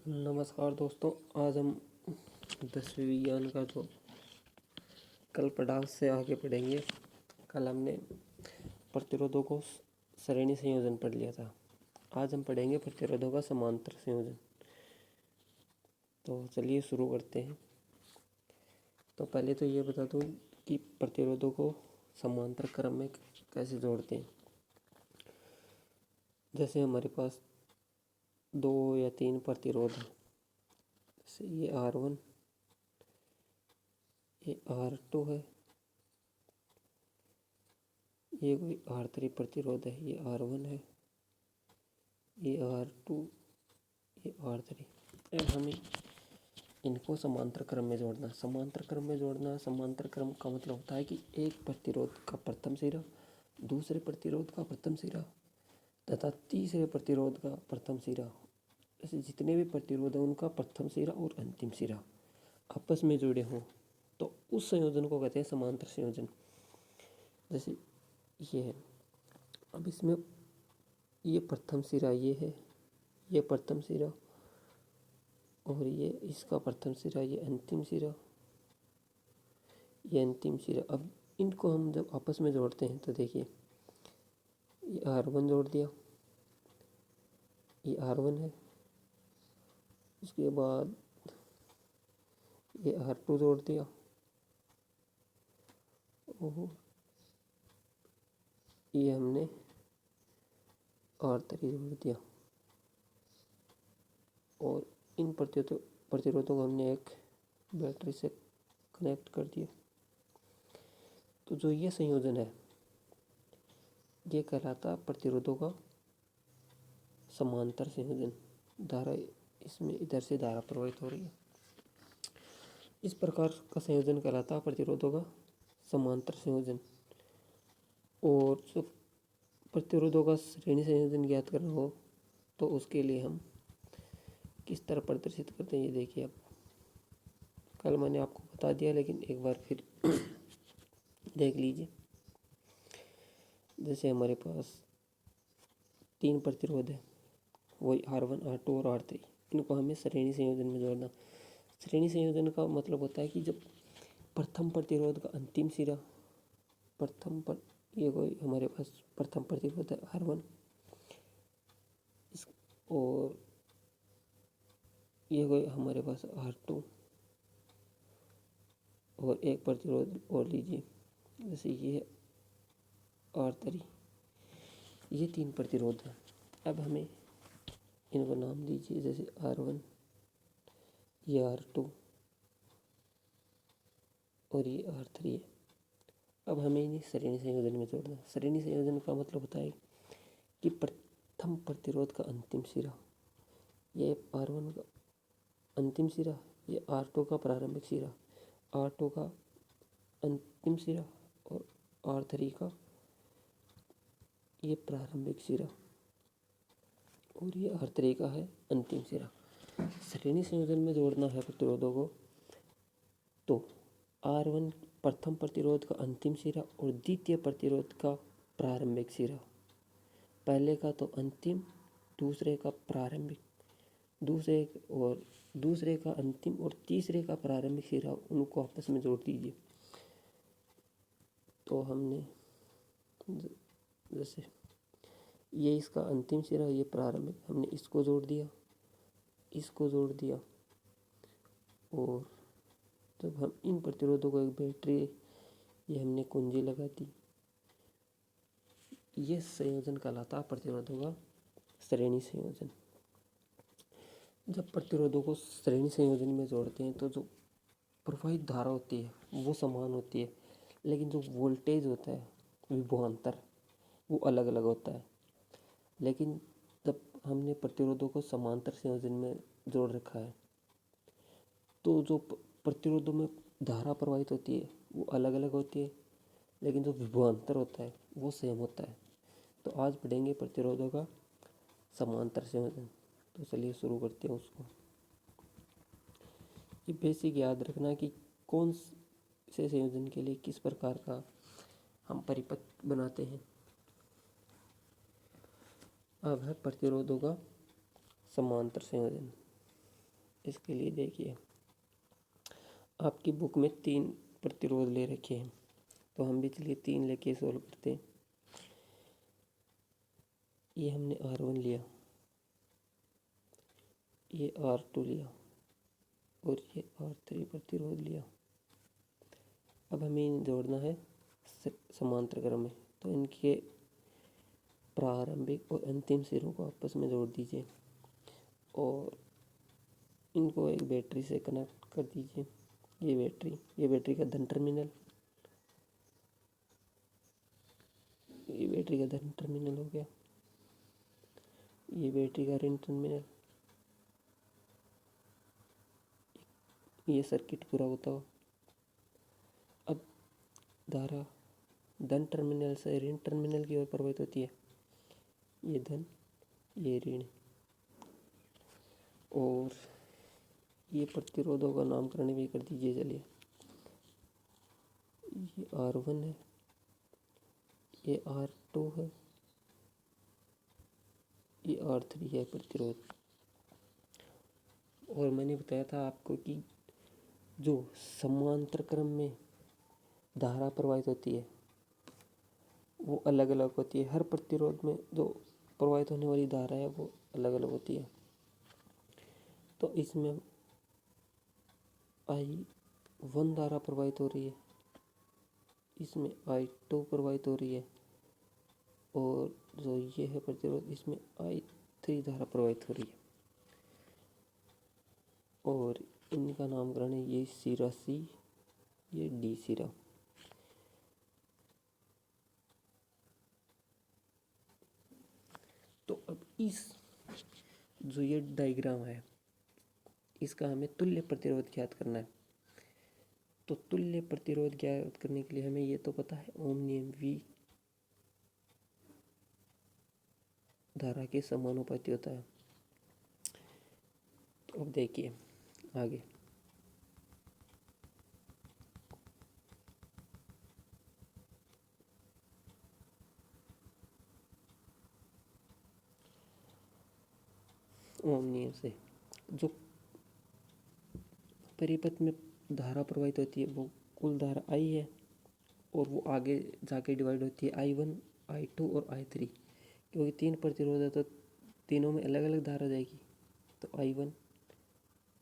नमस्कार दोस्तों। आज हम 10वीं विज्ञान का जो कल पढ़ा उससे आगे पढ़ेंगे। कल हमने प्रतिरोधों को श्रेणी संयोजन पढ़ लिया था। आज हम पढ़ेंगे प्रतिरोधों का समांतर संयोजन। तो चलिए शुरू करते हैं। तो पहले तो ये बता दूं कि प्रतिरोधों को समांतर क्रम में कैसे जोड़ते हैं। जैसे हमारे पास 2 या 3 प्रतिरोध हैं, जैसे ये R1, ये R2 है, ये कोई R3 प्रतिरोध है, ये R1 है, ये R2, ये R3। अब हमें इनको समांतर क्रम में जोड़ना। समांतर क्रम का मतलब होता है कि एक प्रतिरोध का प्रथम सिरा, दूसरे प्रतिरोध का प्रथम सिरा तथा तीसरे प्रतिरोध का प्रथम सिरा, ऐसे जितने भी प्रतिरोध हैं उनका प्रथम सिरा और अंतिम सिरा आपस में जुड़े हों तो उस संयोजन को कहते हैं समांतर संयोजन। जैसे ये है, अब इसमें ये प्रथम सिरा ये है, ये प्रथम सिरा, और ये इसका प्रथम सिरा, ये अंतिम सिरा, ये अंतिम सिरा। अब इनको हम जब आपस में जोड़ते हैं तो देखिए, ये R1 जोड़ दिया, ये R1 है, उसके बाद ये R2 जोड़ दिया, और ये हमने R3 जोड़ दिया, और इन प्रतिरोधों को हमने एक बैटरी से कनेक्ट कर दिया। तो जो ये संयोजन है ये कहलाता है प्रतिरोधों का समांतर संयोजन। धारा इसमें इधर से धारा प्रवाहित हो रही है, इस प्रकार का संयोजन कहलाता है प्रतिरोधों का समांतर संयोजन। और जो प्रतिरोधों का श्रेणी संयोजन ज्ञात करना हो तो उसके लिए हम किस तरह प्रदर्शित करते हैं ये देखिए। अब कल मैंने आपको बता दिया, लेकिन एक बार फिर देख लीजिए। जैसे हमारे पास 3 प्रतिरोध है, वही R1, R2 और R3। इनको हमें श्रेणी संयोजन में जोड़ना। श्रेणी संयोजन का मतलब होता है कि जब प्रथम प्रतिरोध का अंतिम सिरा, ये कोई हमारे पास प्रथम प्रतिरोध है R1, और ये कोई हमारे पास R2, और एक प्रतिरोध और लीजिए, जैसे ये R3। ये 3 प्रतिरोध हैं। अब हमें इनको नाम दीजिए, जैसे R1, ये R2 और ये R3 है। अब हमें इन्हें श्रेणी संयोजन में जोड़ना। श्रेणी संयोजन का मतलब होता है कि प्रथम प्रतिरोध का अंतिम सिरा, ये R1 का अंतिम सिरा, ये R2 का प्रारंभिक सिरा, R2 का अंतिम सिरा, और R3 का ये प्रारंभिक सिरा, और ये R3 का है अंतिम सिरा। श्रेणी संयोजन में जोड़ना है प्रतिरोधों को, तो R1 प्रथम प्रतिरोध का अंतिम सिरा और द्वितीय प्रतिरोध का प्रारंभिक सिरा, पहले का तो अंतिम, दूसरे का प्रारंभिक, दूसरे का अंतिम और तीसरे का प्रारंभिक सिरा, उनको आपस में जोड़ दीजिए। तो हमने जैसे ये इसका अंतिम सिरा, ये प्रारंभिक, हमने इसको जोड़ दिया, इसको जोड़ दिया, और जब हम इन प्रतिरोधों को एक बैटरी, ये हमने कुंजी लगा दी। ये संयोजन कहलाता है प्रतिरोधों का श्रेणी संयोजन। जब प्रतिरोधों को श्रेणी संयोजन में जोड़ते हैं तो जो प्रवाहित धारा होती है वो समान होती है, लेकिन जो वोल्टेज होता है, विभवांतर, वो अलग अलग होता है। लेकिन जब हमने प्रतिरोधों को समांतर संयोजन में जोड़ रखा है तो जो प्रतिरोधों में धारा प्रवाहित होती है वो अलग अलग होती है, लेकिन जो विभवांतर होता है वो सेम होता है। तो आज पढ़ेंगे प्रतिरोधों का समांतर संयोजन। तो चलिए शुरू करते हैं उसको। ये बेसिक याद रखना कि कौन से संयोजन के लिए किस प्रकार का हम परिपथ बनाते हैं। अब है प्रतिरोधों का समांतर संयोजन। इसके लिए देखिए आपकी बुक में 3 प्रतिरोध ले रखे हैं, तो हम भी चलिए 3 लेके सोल्व करते हैं। ये हमने R1 लिया, ये R2 लिया और ये R3 प्रतिरोध लिया। अब हमें इन्हें जोड़ना है समांतर क्रम में, तो इनके प्रारंभिक और अंतिम सिरों को आपस में जोड़ दीजिए और इनको एक बैटरी से कनेक्ट कर दीजिए। ये बैटरी का धन टर्मिनल, ये बैटरी का धन टर्मिनल हो गया, ये बैटरी का ऋण टर्मिनल। ये सर्किट पूरा होता हो। अब धारा धन टर्मिनल से ऋण टर्मिनल की ओर प्रवाहित होती है, ये धन ये ऋण। और ये प्रतिरोधों का नामकरण भी कर दीजिए। चलिए, ये R1 है, ये R2 है, ये R3 है प्रतिरोध। और मैंने बताया था आपको कि जो समांतर क्रम में धारा प्रवाहित होती है वो अलग अलग होती है। हर प्रतिरोध में जो प्रवाहित होने वाली धारा है वो अलग अलग होती है। तो इसमें I1 धारा प्रवाहित हो रही है, इसमें I2 प्रवाहित हो रही है और जो ये है प्रतिरोध इसमें I3 धारा प्रवाहित हो रही है। और इनका नामकरण है, ये सिरा C, ये D सिरा। तो अब इस जो ये डायग्राम है इसका हमें तुल्य प्रतिरोध ज्ञात करना है। तो तुल्य प्रतिरोध ज्ञात करने के लिए हमें ये तो पता है ओम नियम V धारा के समानुपाती होता है। तो अब देखिए आगे, ओम नियम से जो परिपथ में धारा प्रवाहित होती है वो कुल धारा I है और वो आगे जाके डिवाइड होती है I1, I2 और I3। क्योंकि 3 प्रतिरोध है तो तीनों में अलग अलग धारा जाएगी। तो I1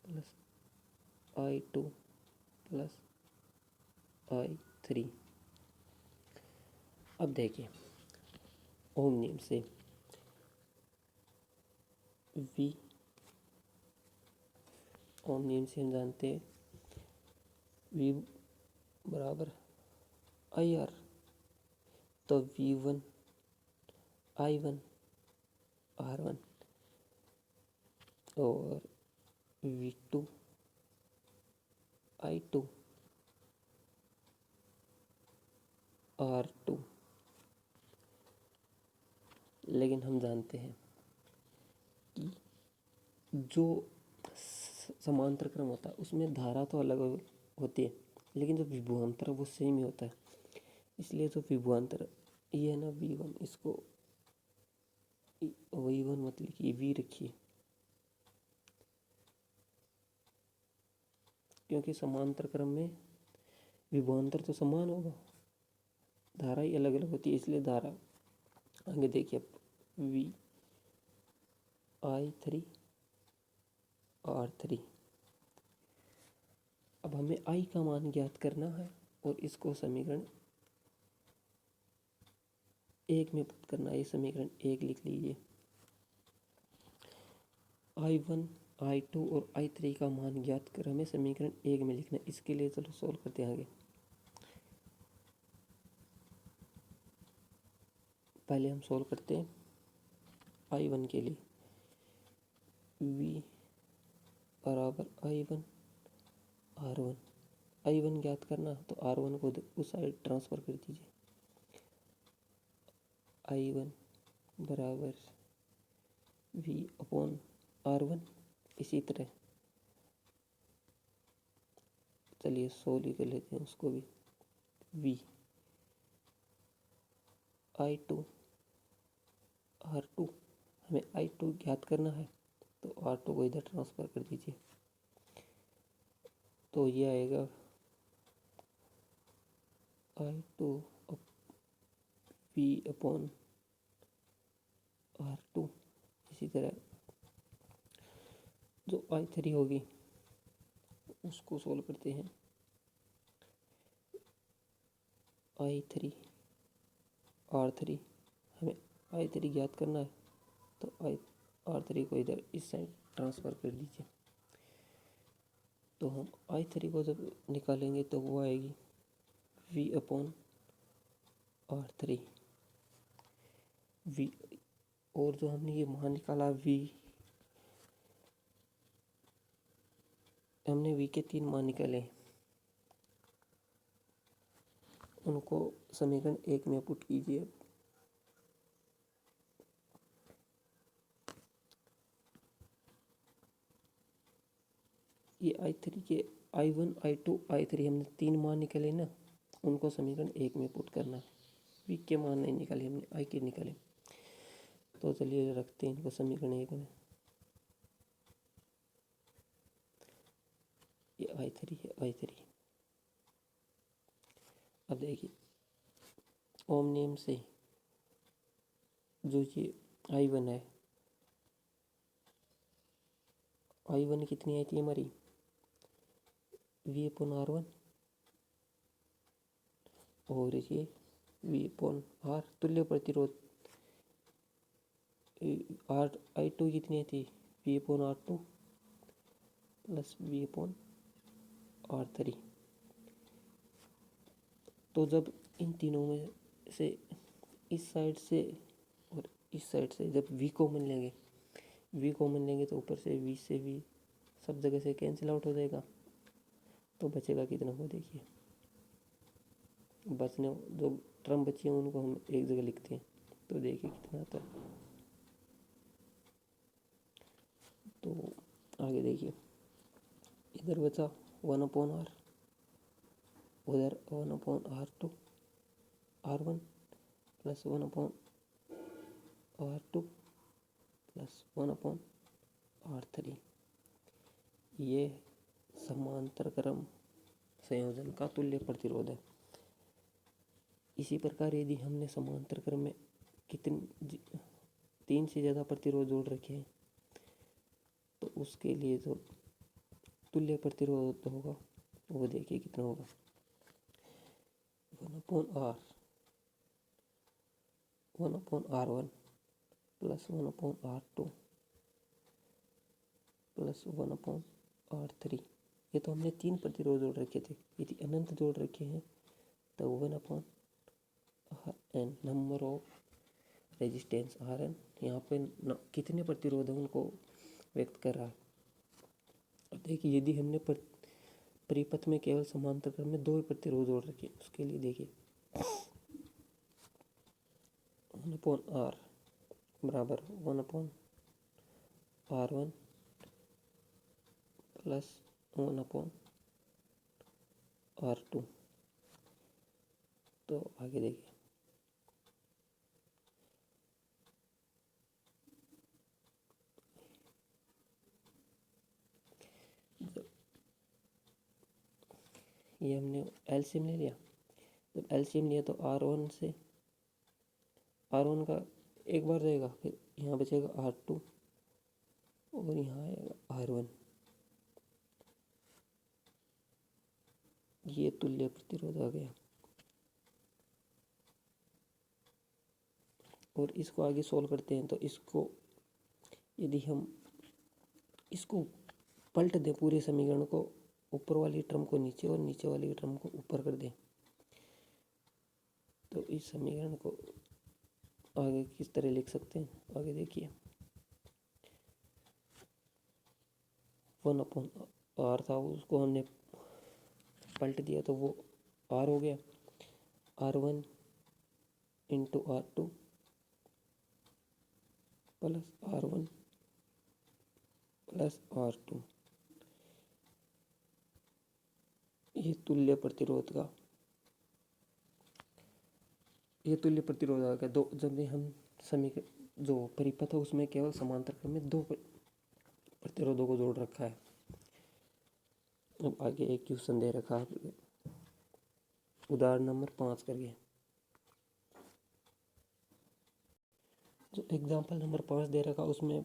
plus I2 plus I3। अब देखिए ओम नियम से V, ओम नियम से हम जानते हैं V बराबर IR। तो V1 I1 R1 और V2 I2 R2। लेकिन हम जानते हैं कि जो समांतर क्रम होता है उसमें धारा तो अलग होती है लेकिन जो विभवांतर है वो सेम ही होता है। इसलिए जो विभवांतर ये है ना V1, इसको V1 मत लिखिए, V रखिए, क्योंकि समांतर क्रम में विभवांतर तो समान होगा, धारा ही अलग अलग होती है। इसलिए धारा आगे देखिए V I3 R3। अब हमें I का मान ज्ञात करना है और इसको समीकरण 1 में पुट करना है। ये समीकरण 1 लिख लीजिए। I1, I2 और I3 का मान ज्ञात कर हमें समीकरण 1 में लिखना है। इसके लिए चलो सॉल्व करते हैं आगे। पहले हम सॉल्व करते हैं I1 के लिए। V बराबर I1 R1। I1 ज्ञात करना तो R1 को उस साइड ट्रांसफ़र कर दीजिए। I1 बराबर V अपॉन R1। इसी तरह चलिए सोल्व कर लेते हैं उसको भी। V I2 R2, हमें I2 ज्ञात करना है तो R2 को इधर ट्रांसफ़र कर दीजिए। तो ये आएगा I2 V/R2। इसी तरह जो I3 होगी उसको सोल्व करते हैं। I3 R3, हमें I3 ज्ञात करना है तो R3 को इधर इस साइड ट्रांसफ़र कर दीजिए। तो हम I3 को जब निकालेंगे तो वो आएगी V/R3 V। और जो हमने ये मान निकाला हमने V के 3 मान निकाले, उनको समीकरण 1 में पुट कीजिए। ये I3 के I1 I2 I3 हमने 3 मान निकाले ना, उनको समीकरण 1 में पुट करना है। V के मान नहीं निकाले हमने, I के निकाले। तो चलिए रखते हैं इनको समीकरण 1 में। ये I3 है I3। अब देखिए ओम नियम से जो ये I1 है, I1 कितनी आई थी हमारी V/R1, और ये V/R तुल्य प्रतिरोध I2 कितनी आई थी V/R2 प्लस V/R3। तो जब इन तीनों में से इस साइड से और इस साइड से जब V कॉमन लेंगे तो ऊपर से V सब जगह से कैंसिल आउट हो जाएगा। तो बचेगा कितना, वो देखिए। बचने जो टर्म बची हैं उनको हम एक जगह लिखते हैं, तो देखिए कितना आता है। तो आगे देखिए, इधर बचा 1/R, उधर 1/R2 R1 plus 1/R2 plus 1/R3। ये समांतर क्रम संयोजन का तुल्य प्रतिरोध है। इसी प्रकार यदि हमने समांतर क्रम में 3 से ज़्यादा प्रतिरोध जोड़ रखे हैं तो उसके लिए जो तुल्य प्रतिरोध होगा वो देखिए कितना होगा। 1/R1 plus 1/R2 plus 1/R3। ये तो हमने 3 प्रतिरोध जोड़ रखे थे। यदि अनंत जोड़ रखे हैं तो 1/Rn number of resistance Rn। यहाँ पे कितने प्रतिरोध हैं उनको व्यक्त कर रहा है। अब देखिए यदि हमने परिपथ में केवल समांतर क्रम में 2 प्रतिरोध जोड़ रखे, उसके लिए देखिए 1/R बराबर 1/R1 प्लस 1/R2। तो आगे देखिए, ये हमने एलसीएम ले लिया। जब एलसीएम लिया तो R1 का एक बार जाएगा, फिर यहाँ बचेगा R2 और यहाँ आएगा R1। ये तुल्य प्रतिरोध आ गया। और इसको आगे सोल्व करते हैं तो इसको यदि हम इसको पलट दें, पूरे समीकरण को, ऊपर वाली टर्म को नीचे और नीचे वाली टर्म को ऊपर कर दें, तो इस समीकरण को आगे किस तरह लिख सकते हैं। आगे देखिए 1/R था, उसको हमने पलट दिया तो वो R हो गया। R1 into R2 plus R1 plus R2। ये तुल्य प्रतिरोध आ गया। दो जब भी हम समीकरण जो परिपथ है उसमें केवल समांतर क्रम में 2 प्रतिरोधों को जोड़ रखा है, अब आगे एक क्वेश्चन दे रखा है उदाहरण नंबर 5 करके। जो एग्जाम्पल नंबर 5 दे रखा उसमें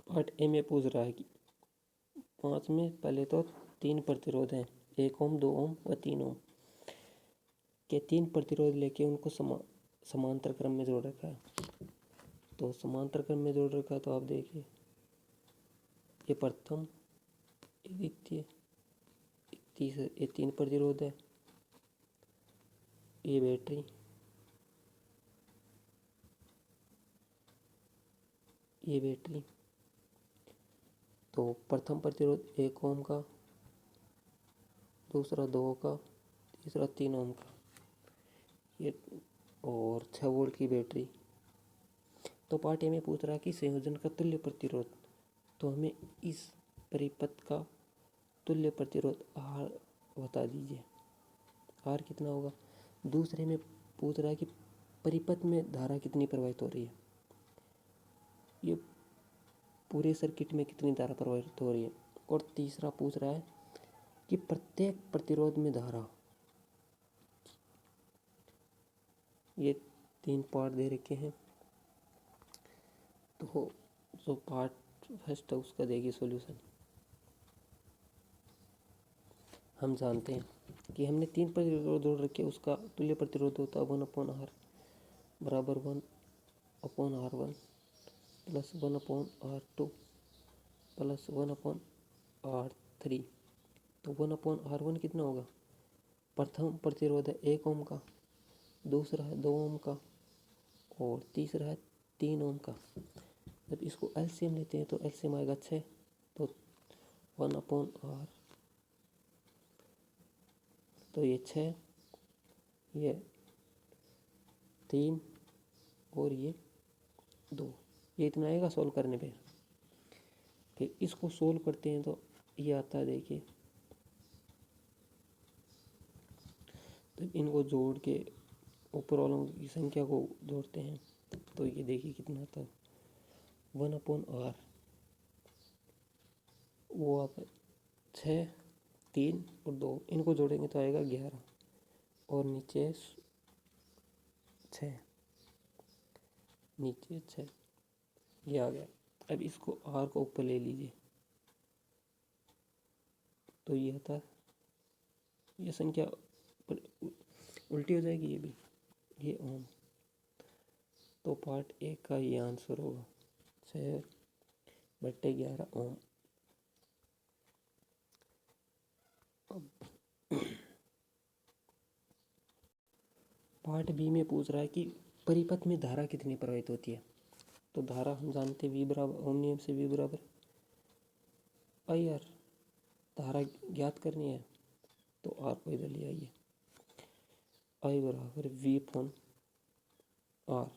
पार्ट ए में पूछ रहा है कि 5 में पहले तो 3 प्रतिरोध हैं, 1 ओम, 2 ओम व 3 ओम के 3 प्रतिरोध लेके उनको समांतर क्रम में जोड़ रखा है। तो समांतर क्रम में जोड़ रखा है तो आप देखिए ये प्रथम, ये द्वितीय, तीसरा, ये 3 प्रतिरोध है, ये बैटरी, ये बैटरी। तो प्रथम प्रतिरोध 1 ओम का, दूसरा 2 का, तीसरा 3 ओम का, ये और 6 वोल्ट की बैटरी। तो पार्ट ए में पूछ रहा है कि संयोजन का तुल्य प्रतिरोध। तो हमें इस परिपथ का तुल्य प्रतिरोध आर बता दीजिए, आर कितना होगा। दूसरे में पूछ रहा है कि परिपथ में धारा कितनी प्रवाहित हो रही है, ये पूरे सर्किट में कितनी धारा प्रवाहित हो रही है। और तीसरा पूछ रहा है कि प्रत्येक प्रतिरोध में धारा। ये 3 पार्ट दे रखे हैं। तो जो पार्ट फर्स्ट है उसका देगी सॉल्यूशन। हम जानते हैं कि हमने 3 प्रतिरोध जोड़ रखे, उसका तुल्य प्रतिरोध होता है 1/R बराबर 1/R1 plus 1/R2 plus 1/R3। तो 1/R1 कितना होगा, प्रथम प्रतिरोध है 1 ओम का, दूसरा है 2 ओम का और तीसरा है 3 ओम का। जब इसको एलसीएम लेते हैं तो एलसीएम आएगा 6। तो 1/R, तो ये 6, ये 3 और ये 2, ये इतना आएगा सोल्व करने पे। फिर इसको सोल्व करते हैं तो ये आता है, देखिए तो इनको जोड़ के ऊपर वालों की संख्या को जोड़ते हैं तो ये देखिए कितना आता है 1/R, वो आता है 6, 3 और 2, इनको जोड़ेंगे तो आएगा 11 और नीचे 6, नीचे 6, ये आ गया। अब इसको आर को ऊपर ले लीजिए तो ये आता है, ये संख्या उल्टी हो जाएगी ये भी, ये ओम। तो पार्ट ए का ये आंसर होगा 6/11 ओम। पार्ट बी में पूछ रहा है कि परिपथ में धारा कितनी प्रवाहित होती है। तो धारा हम जानते हैं वी बराबर, ओम नियम से वी बराबर आई आर। धारा ज्ञात करनी है तो आर को इधर ले आइए, आई बराबर वी अपॉन आर।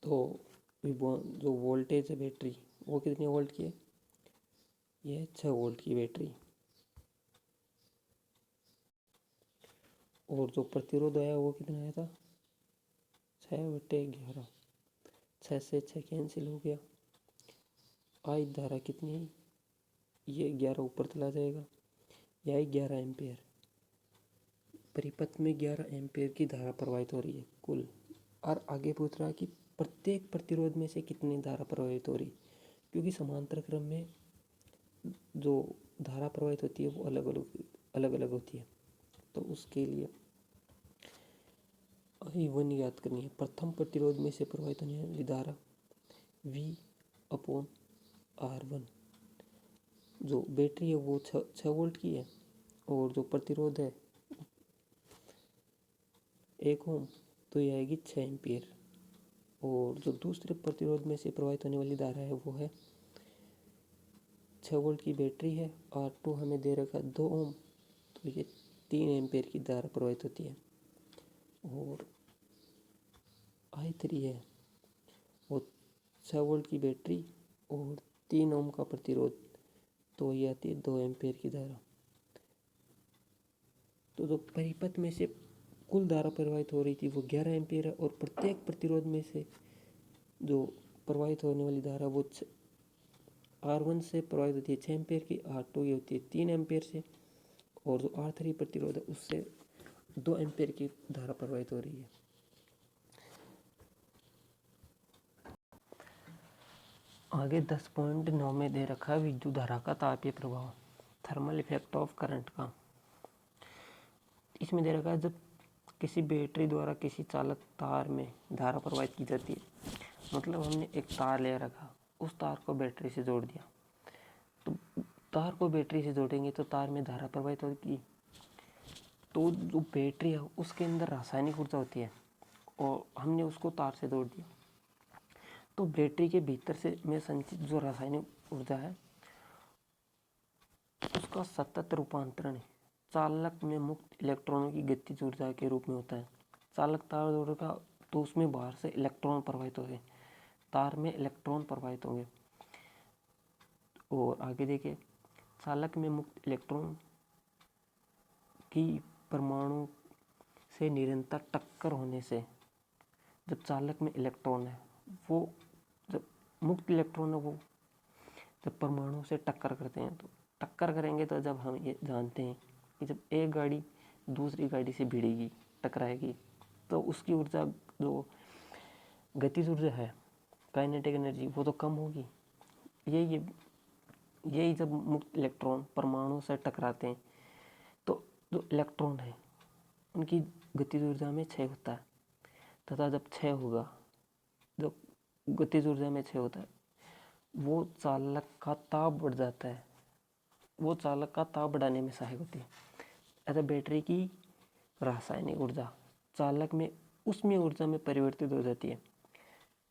तो जो वोल्टेज है बैटरी वो कितने वोल्ट की है, ये है 6 वोल्ट की बैटरी। और जो प्रतिरोध आया वो कितना आया था 6/11, 6 से 6 कैंसिल हो गया। आई धारा कितनी है, ये 11 ऊपर चला जाएगा, यह है 11 एम्पेयर। परिपथ में 11 एम्पेयर की धारा प्रवाहित हो रही है कुल। और आगे पूछ रहा है कि प्रत्येक प्रतिरोध में से कितनी धारा प्रवाहित हो रही, क्योंकि समांतर क्रम में जो धारा प्रवाहित होती है वो अलग अलग होती है। तो उसके लिए I1 याद करनी है। प्रथम प्रतिरोध में से प्रवाहित होने वाली धारा V/R1। जो बैटरी है वो 6 वोल्ट की है और जो प्रतिरोध है 1 ओम, तो ये आएगी 6 एम्पियर। और जो दूसरे प्रतिरोध में से प्रवाहित होने वाली धारा है वो है 6 वोल्ट की बैटरी है, R2 हमें दे रखा 2 ओम, तो ये 3 एम्पियर की धारा प्रवाहित होती है। और I3 है वो 6 वोल्ट की बैटरी और 3 ओम का प्रतिरोध, तो ये आती है 2 एम्पियर की धारा। तो जो परिपथ में से कुल धारा प्रवाहित हो रही थी वो 11 एम्पियर है और प्रत्येक प्रतिरोध में से जो प्रवाहित होने वाली धारा वो R1 से प्रवाहित होती है 6 एम्पेयर की, R2 ये होती है 3 एम्पेयर से, और जो R3 प्रतिरोध है उससे 2 एम्पेयर की धारा प्रवाहित हो रही है। आगे 10.9 में दे रखा है विद्युत धारा का तापीय प्रभाव, थर्मल इफेक्ट ऑफ करंट का। इसमें दे रखा है जब किसी बैटरी द्वारा किसी चालक तार में धारा प्रवाहित की जाती है, मतलब हमने एक तार ले रखा, उस तार को बैटरी से जोड़ दिया, तो तार को बैटरी से जोड़ेंगे तो तार में धारा प्रवाहित होगी। तो जो बैटरी है उसके अंदर रासायनिक ऊर्जा होती है और हमने उसको तार से जोड़ दिया, तो बैटरी के भीतर से में संचित जो रासायनिक ऊर्जा है उसका सतत रूपांतरण चालक में मुक्त इलेक्ट्रॉनों की गतिज ऊर्जा के रूप में होता है। चालक तार जोड़ेगा तो उसमें बाहर से इलेक्ट्रॉन प्रवाहित होंगे, तार में इलेक्ट्रॉन प्रवाहित होंगे। और आगे देखिए, चालक में मुक्त इलेक्ट्रॉन की परमाणु से निरंतर टक्कर होने से जब चालक में इलेक्ट्रॉन है, वो जब मुक्त इलेक्ट्रॉन है वो जब परमाणु से टक्कर करते हैं, तो टक्कर करेंगे तो जब हम ये जानते हैं कि जब एक गाड़ी दूसरी गाड़ी से भिड़ेगी, टकराएगी, तो उसकी ऊर्जा जो गतिज ऊर्जा है, काइनेटिक एनर्जी, वो तो कम होगी। यही जब मुक्त इलेक्ट्रॉन परमाणु से टकराते हैं तो जो इलेक्ट्रॉन है उनकी गतिज ऊर्जा में क्षय होता है, तथा जब क्षय होगा, जब गतिज ऊर्जा में क्षय होता है, वो चालक का ताप बढ़ जाता है, वो चालक का ताप बढ़ाने में सहायक होती है। ऐसा बैटरी की रासायनिक ऊर्जा चालक में उसमें ऊर्जा में परिवर्तित हो जाती है।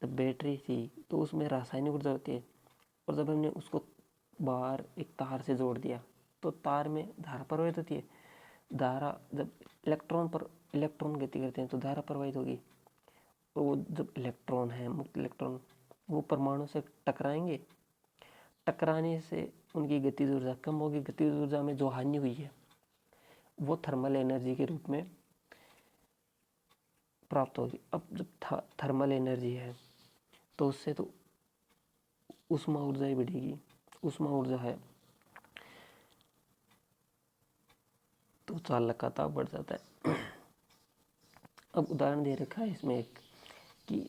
जब बैटरी थी तो उसमें रासायनिक ऊर्जा होती है, और जब हमने उसको बाहर एक तार से जोड़ दिया तो तार में धारा प्रवाहित होती है। धारा जब इलेक्ट्रॉन गति करते हैं तो धारा प्रवाहित होगी, और वो जब इलेक्ट्रॉन है, मुक्त इलेक्ट्रॉन, वो परमाणु से टकराएंगे, टकराने से उनकी गतिज ऊर्जा कम होगी। गतिज ऊर्जा में जो हानि हुई है वो थर्मल एनर्जी के रूप में प्राप्त होगी। अब जब थर्मल एनर्जी है तो उससे तो ऊष्मा ऊर्जा ही बढ़ेगी, ऊष्मा ऊर्जा है तो चालक का ताप बढ़ जाता है। अब उदाहरण दे रखा है इसमें एक कि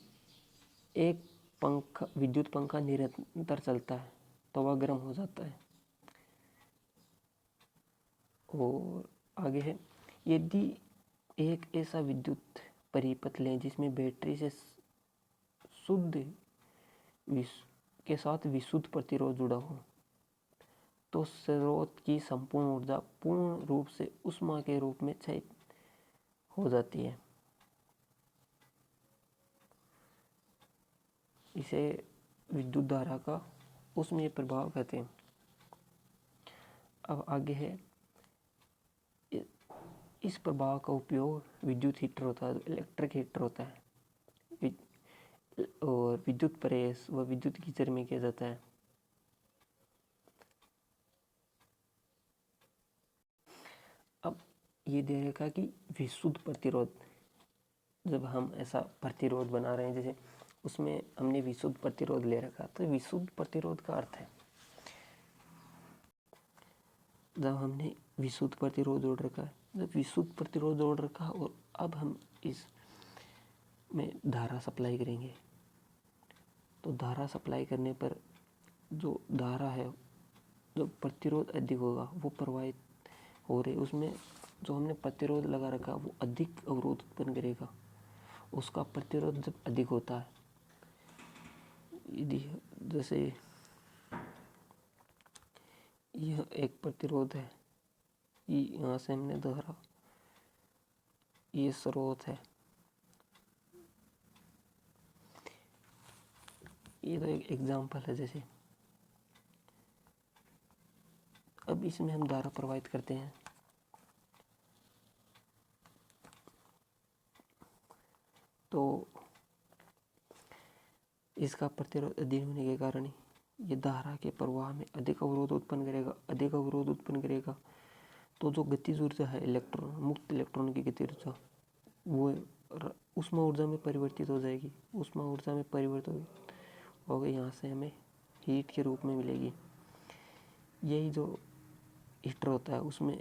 एक पंखा, विद्युत पंखा निरंतर चलता है तो वह गर्म हो जाता है। और आगे है, यदि एक ऐसा विद्युत परिपथ लें जिसमें बैटरी से शुद्ध के साथ विशुद्ध प्रतिरोध जुड़ा हो, तो स्रोत की संपूर्ण ऊर्जा पूर्ण रूप से ऊष्मा के रूप में क्षय हो जाती है। इसे विद्युत धारा का ऊष्मीय प्रभाव कहते हैं। अब आगे है, इस प्रभाव का उपयोग विद्युत हीटर होता है, इलेक्ट्रिक हीटर होता है, और विद्युत प्रेस व विद्युत गीजर में किया जाता है। अब ये दे रखा कि विशुद्ध प्रतिरोध, जब हम ऐसा प्रतिरोध बना रहे हैं जैसे उसमें हमने विशुद्ध प्रतिरोध ले रखा, तो विशुद्ध प्रतिरोध का अर्थ है जब हमने विशुद्ध प्रतिरोध जोड़ रखा है, जब विशुद्ध प्रतिरोध जोड़ रखा और अब हम इस में धारा सप्लाई करेंगे, तो धारा सप्लाई करने पर जो धारा है, जो प्रतिरोध अधिक होगा वो प्रवाहित हो रहे, उसमें जो हमने प्रतिरोध लगा रखा वो अधिक अवरोध उत्पन्न करेगा। उसका प्रतिरोध जब अधिक होता है, यदि जैसे यह एक प्रतिरोध है, यहाँ से हमने धारा, ये स्रोत है, ये तो एक एग्जाम्पल है। जैसे अब इसमें हम धारा प्रवाहित करते हैं, तो इसका प्रतिरोध अधिक होने के कारण ये धारा के प्रवाह में अधिक अवरोध उत्पन्न करेगा, अधिक अवरोध उत्पन्न करेगा। तो जो गतिज ऊर्जा है, इलेक्ट्रॉन, मुक्त इलेक्ट्रॉन की गतिज ऊर्जा, वो ऊष्मा ऊर्जा में परिवर्तित हो जाएगी। ऊष्मा ऊर्जा में परिवर्तित हो गई, यहाँ से हमें हीट के रूप में मिलेगी। यही जो हीटर होता है उसमें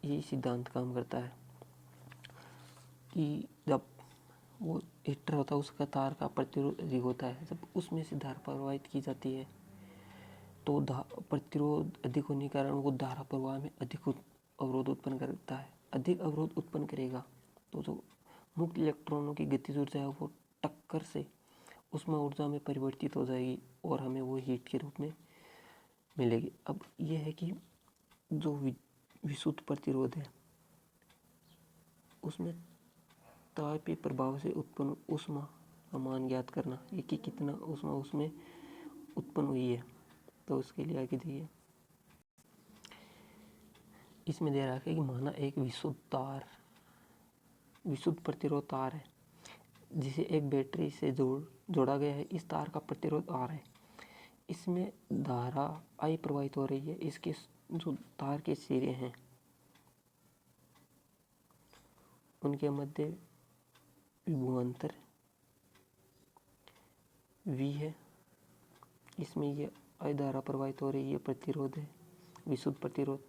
यही सिद्धांत काम करता है कि जब वो हीटर होता है उसका तार का प्रतिरोध अधिक होता है, जब उसमें से धारा प्रवाहित की जाती है तो प्रतिरोध अधिक होने के कारण वो धारा प्रवाह में अधिक अवरोध उत्पन्न करता है। अधिक अवरोध उत्पन्न करेगा तो जो मुक्त इलेक्ट्रॉनों की गतिज ऊर्जा है वो टक्कर से उष्मा ऊर्जा में परिवर्तित हो जाएगी और हमें वो हीट के रूप में मिलेगी। अब यह है कि जो विद्युत प्रतिरोध है उसमें तापीय प्रभाव से उत्पन्न ऊष्मा का मान ज्ञात करना, ये कि कितना ऊष्मा उसमें उत्पन्न हुई है। तो उसके लिए आगे दिए इसमें दे रहा है कि माना एक विशुद्ध प्रतिरोध तार है जिसे एक बैटरी से जोड़ा गया है। इस तार का प्रतिरोध R है, इसमें धारा I प्रवाहित हो रही है। इसके जो तार के सिरे हैं उनके मध्य विभवांतर V है, इसमें ये I धारा प्रवाहित हो रही है, प्रतिरोध है विशुद्ध प्रतिरोध।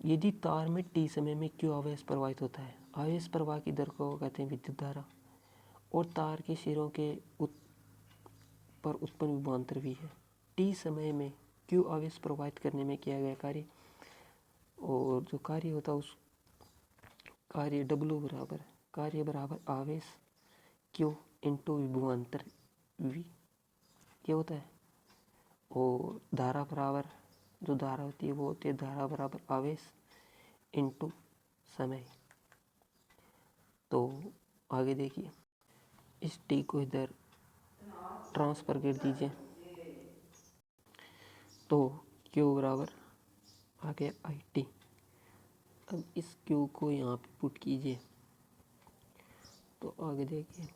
यदि तार में T समय में Q आवेश प्रवाहित होता है, आवेश प्रवाह की दर को कहते हैं विद्युत धारा, और तार के सिरों के पर उत्पन्न विभवांतर भी है। T समय में Q आवेश प्रवाहित करने में किया गया कार्य, और जो कार्य होता है उस कार्य W बराबर कार्य बराबर आवेश Q इंटू विभवांतर V ये होता है। और धारा बराबर जो धारा होती है वो होती है धारा बराबर आवेश इंटू समय। तो आगे देखिए, इस T को इधर ट्रांसफर कर दीजिए तो Q बराबर आ गया IT। अब इस Q को यहाँ पे पुट कीजिए तो आगे देखिए